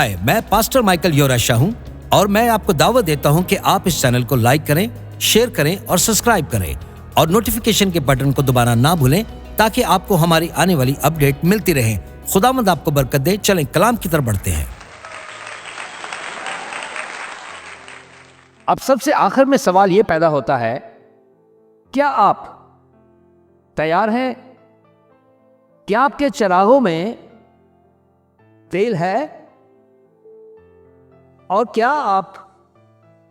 हाय, मैं pastor Michael योराशा हूँ और मैं आपको दावत देता हूँ कि आप इस चैनल को लाइक करें, शेयर करें और सब्सक्राइब करें और नोटिफिकेशन के बटन को दबाना ना भूलें ताकि आपको हमारी आने वाली अपडेट मिलती रहे। खुदावंद आपको बरकत दे। चलें कलाम की तरफ बढ़ते हैं। अब सबसे आखिर में सवाल यह पैदा होता है, क्या आप तैयार हैं? क्या आपके चिरागों में तेल है? और क्या आप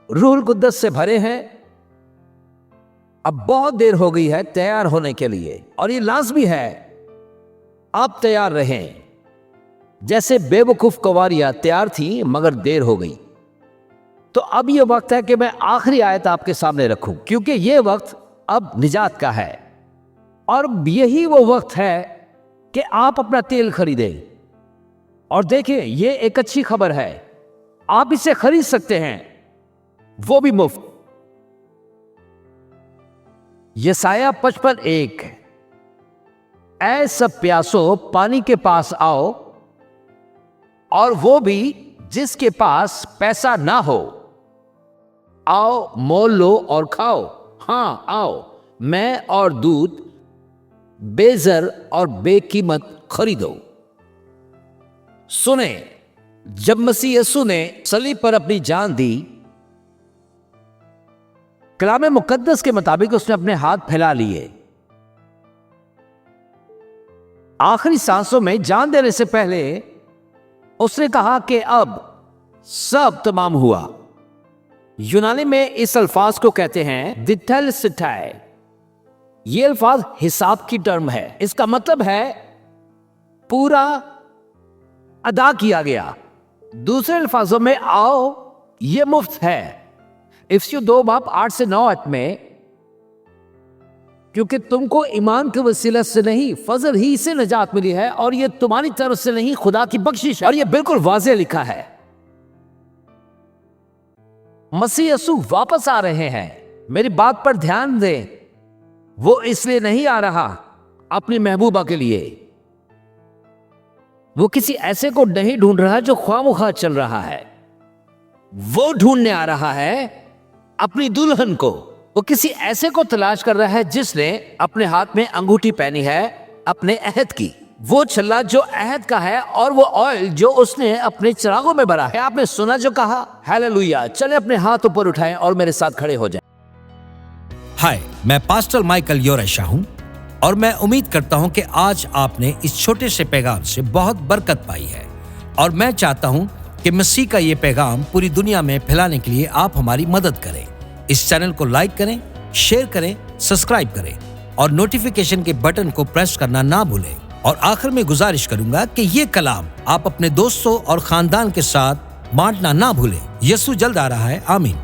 रूहुल कुद्दस से भरे हैं? अब बहुत देर हो गई है तैयार होने के लिए और ये लाजमी है आप तैयार रहें। जैसे बेवकूफ कुंवारियां तैयार थी मगर देर हो गई। तो अब यह वक्त है कि मैं आखिरी आयत आपके सामने रखूं, क्योंकि यह वक्त अब निजात का है और यही वो वक्त है कि आप अपना तेल खरीदें। और देखिए, यह एक अच्छी खबर है, आप इसे खरीद सकते हैं, वो भी मुफ्त। यशायाह 55:1, ऐ सब प्यासो पानी के पास आओ, और वो भी जिसके पास पैसा ना हो, आओ मोल लो और खाओ। हाँ आओ, मैं और दूध बेजर और बेकीमत खरीदो। सुने, जब मसीह यीशु ने सलीब पर अपनी जान दी, कलाम मुकद्दस के मुताबिक उसने अपने हाथ फैला लिए। आखिरी सांसों में जान देने से पहले उसने कहा कि अब सब तमाम हुआ। यूनानी में इस अल्फाज को कहते हैं दिथेलसिटाई। ये अल्फाज हिसाब की टर्म है। इसका मतलब है पूरा अदा किया गया। दूसरे अल्फाजों में आओ, ये मुफ्त है। इफ्सियों 2:8-9 में, क्योंकि तुमको ईमान के वसीला से नहीं फजल ही से नजात मिली है और ये तुम्हारी तरफ से नहीं, खुदा की बख्शिश है। और ये बिल्कुल वाज़ेह लिखा है। मसीह यीशु वापस आ रहे हैं। मेरी बात पर ध्यान दें, वो इसलिए नहीं आ रहा अपनी महबूबा के लिए। वो किसी ऐसे को नहीं ढूंढ रहा जो ख्वामुखा चल रहा है। वो ढूंढने आ रहा है अपनी दुल्हन को। वो किसी ऐसे को तलाश कर रहा है जिसने अपने हाथ में अंगूठी पहनी है अपने अहद की। वो छल्ला जो अहद का है और वो ऑयल जो उसने अपने चिरागों में भरा है। आपने सुना जो कहा, हालेलुया। चले अपने हाथ ऊपर उठाएं और मेरे साथ खड़े हो जाएं। हाय, मैं पास्टर माइकल योराशा हूँ और मैं उम्मीद करता हूँ कि आज आपने इस छोटे से पैगाम से बहुत बरकत पाई है। और मैं चाहता हूँ कि मसीह का ये पैगाम पूरी दुनिया में फैलाने के लिए आप हमारी मदद करें। इस चैनल को लाइक करें, शेयर करें, सब्सक्राइब करें और नोटिफिकेशन के बटन को प्रेस करना ना भूलें। और आखिर में गुजारिश करूंगा कि ये कलाम आप अपने दोस्तों और खानदान के साथ बांटना ना भूलें। यीशु जल्द आ रहा है। आमीन।